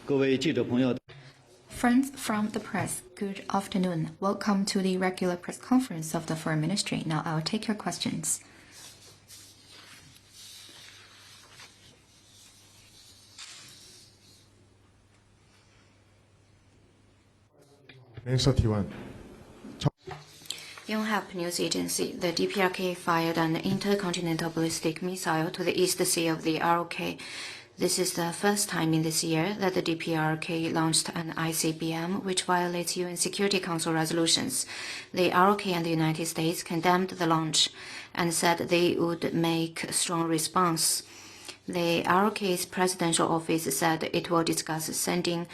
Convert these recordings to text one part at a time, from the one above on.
各位记者朋友。 Friends from the press, good afternoon. Welcome to the regular press conference of the Foreign Ministry. Now I'll take your questions. Yonhap News Agency, the DPRK fired an intercontinental ballistic missile to the East Sea of the ROK. This is the first time in this year that the DPRK launched an ICBM which violates UN Security Council resolutions. The ROK and the United States condemned the launch and said they would make a strong response. The ROK's presidential office said it will discuss sending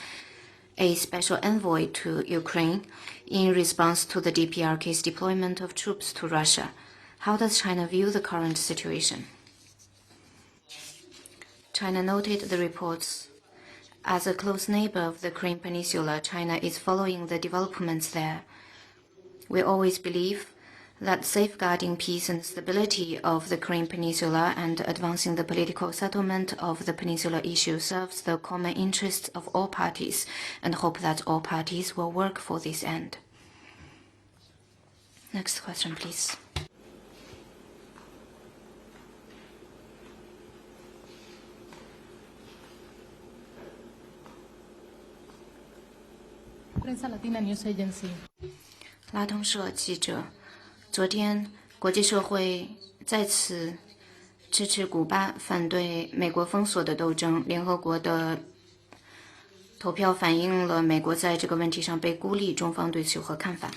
a special envoy to Ukraine in response to the DPRK's deployment of troops to Russia. How does China view the current situation? China noted the reports. As a close neighbor of the Korean Peninsula, China is following the developments there. We always believe that safeguarding peace and stability of the Korean Peninsula and advancing the political settlement of the peninsula issue serves the common interests of all parties, and hope that all parties will work for this end. Next question, please. Prensa Latina News Agency. 拉通社记者，昨天国际社会再次支持古巴反对美国封锁的斗争。联合国的投票反映了美国在这个问题上被孤立，中方对此有何看法？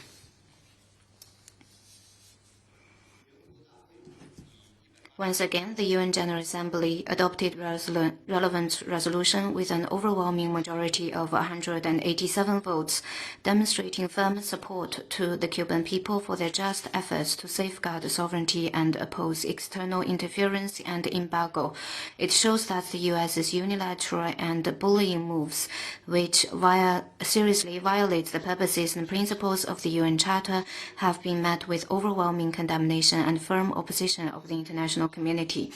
Once again, the UN General Assembly adopted relevant resolution with an overwhelming majority of 187 votes, demonstrating firm support to the Cuban people for their just efforts to safeguard sovereignty and oppose external interference and embargo. It shows that the US's unilateral and bullying moves, which seriously violate the purposes and principles of the UN Charter, have been met with overwhelming condemnation and firm opposition of the international community.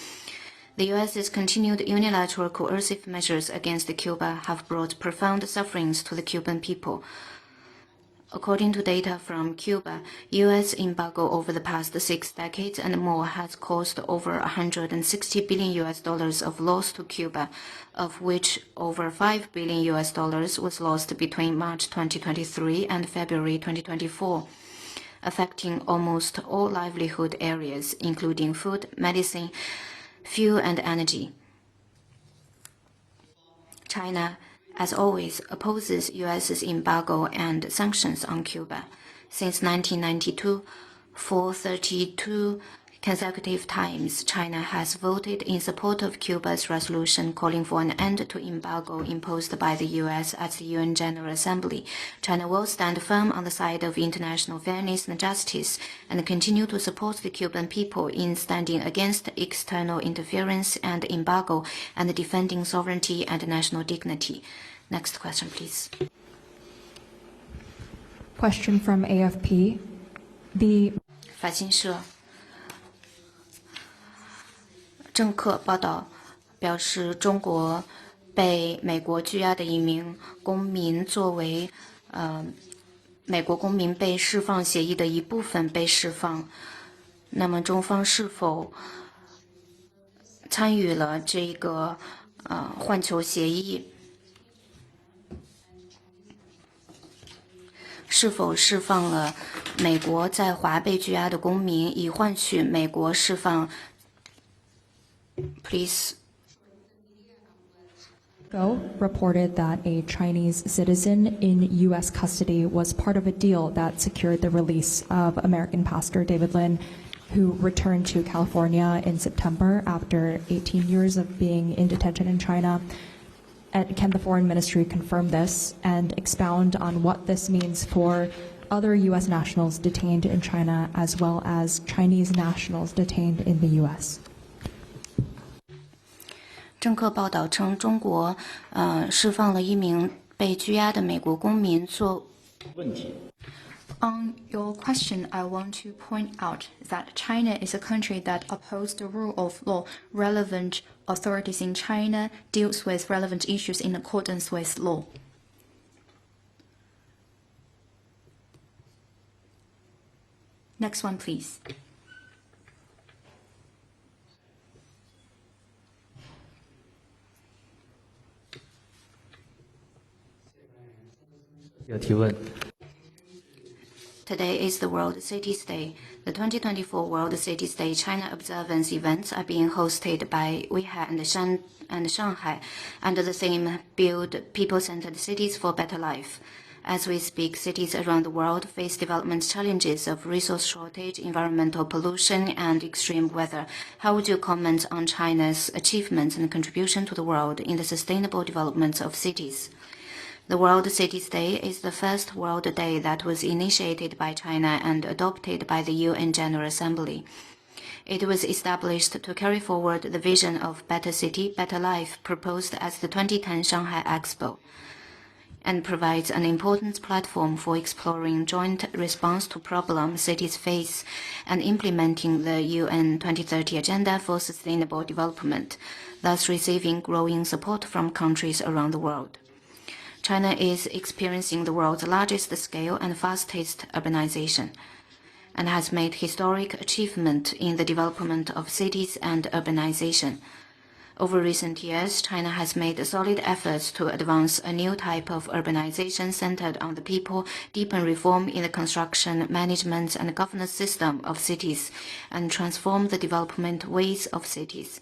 The US's continued unilateral coercive measures against Cuba have brought profound sufferings to the Cuban people. According to data from Cuba, U.S. embargo over the past 6 decades and more has caused over $160 billion of loss to Cuba, of which over $5 billion was lost between March 2023 and February 2024. Affecting almost all livelihood areas, including food, medicine, fuel, and energy. China, as always, opposes U.S.'s embargo and sanctions on Cuba. Since 1992, for 32 consecutive times, China has voted in support of Cuba's resolution calling for an end to embargo imposed by the U.S. at the UN General Assembly. China will stand firm on the side of international fairness and justice and continue to support the Cuban people in standing against external interference and embargo and defending sovereignty and national dignity. Next question, please. Question from AFP. The 法新社 政客报道表示，中国被美国拘押的一名公民作为美国公民被释放协议的一部分被释放。那么中方是否参与了这个换囚协议？是否释放了美国在华被拘押的公民，以换取美国释放 Please. Reported that a Chinese citizen in U.S. custody was part of a deal that secured the release of American pastor David Lin, who returned to California in September after 18 years of being in detention in China. And can the Foreign Ministry confirm this and expound on what this means for other U.S. nationals detained in China as well as Chinese nationals detained in the U.S.? 政客报道称，中国释放了一名被拘押的美国公民。On your question, I want to point out that China is a country that upholds the rule of law. Relevant authorities in China deals with relevant issues in accordance with law. Next one, please. Today is the World Cities Day. The 2024 World Cities Day China observance events are being hosted by Wuhan and Shanghai under the theme Build People-Centered Cities for Better Life. As we speak, cities around the world face development challenges of resource shortage, environmental pollution, and extreme weather. How would you comment on China's achievements and contribution to the world in the sustainable development of cities? The World Cities Day is the first World Day that was initiated by China and adopted by the UN General Assembly. It was established to carry forward the vision of Better City, Better Life proposed at the 2010 Shanghai Expo, and provides an important platform for exploring joint response to problems cities face and implementing the UN 2030 Agenda for Sustainable Development, thus receiving growing support from countries around the world. China is experiencing the world's largest scale and fastest urbanization, and has made historic achievement in the development of cities and urbanization. Over recent years, China has made solid efforts to advance a new type of urbanization centered on the people, deepen reform in the construction, management, and governance system of cities, and transform the development ways of cities.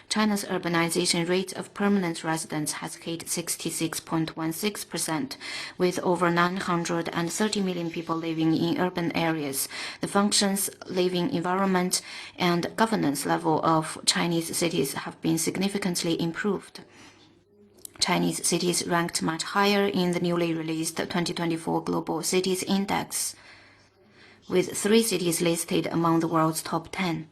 China's urbanization rate of permanent residents has hit 66.16%, with over 930 million people living in urban areas. The functions, living environment, and governance level of Chinese cities have been significantly improved. Chinese cities ranked much higher in the newly released 2024 Global Cities Index, with 3 cities listed among the world's top 10.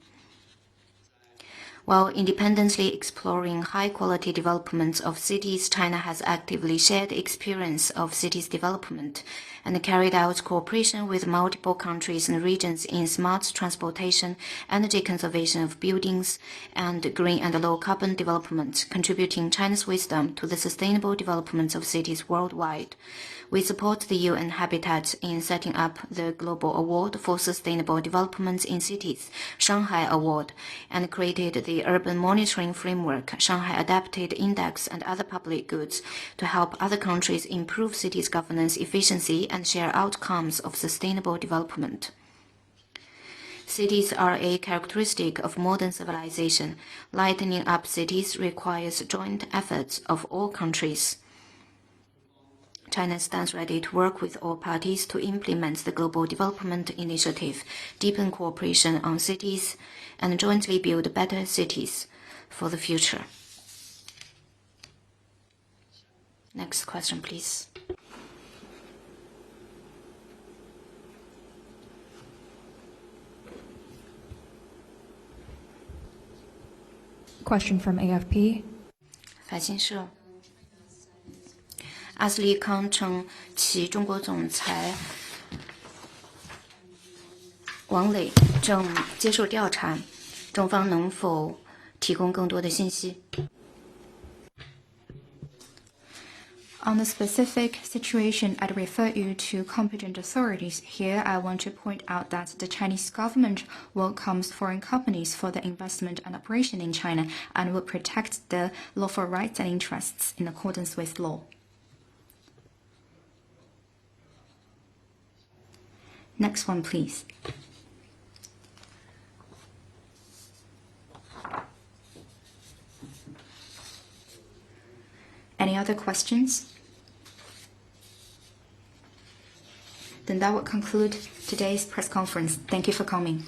While independently exploring high-quality development of cities, China has actively shared experience of cities development and carried out cooperation with multiple countries and regions in smart transportation, energy conservation of buildings, and green and low-carbon development, contributing China's wisdom to the sustainable development of cities worldwide. We support the UN Habitat in setting up the Global Award for Sustainable Development in Cities, Shanghai Award, and created the Urban Monitoring Framework, Shanghai Adapted Index, and other public goods to help other countries improve cities' governance efficiency and share outcomes of sustainable development. Cities are a characteristic of modern civilization. Lightening up cities requires joint efforts of all countries. China stands ready to work with all parties to implement the Global Development Initiative, deepen cooperation on cities, and jointly build better cities for the future. Next question, please. Question from AFP. 法新社。阿斯利康称，其中国总裁王磊正接受调查，中方能否提供更多的信息？ On the specific situation, I'd refer you to competent authorities. Here, I want to point out that the Chinese government welcomes foreign companies for their investment and operation in China and will protect the lawful rights and interests in accordance with law. Next one, please. Any other questions? Then that will conclude today's press conference. Thank you for coming.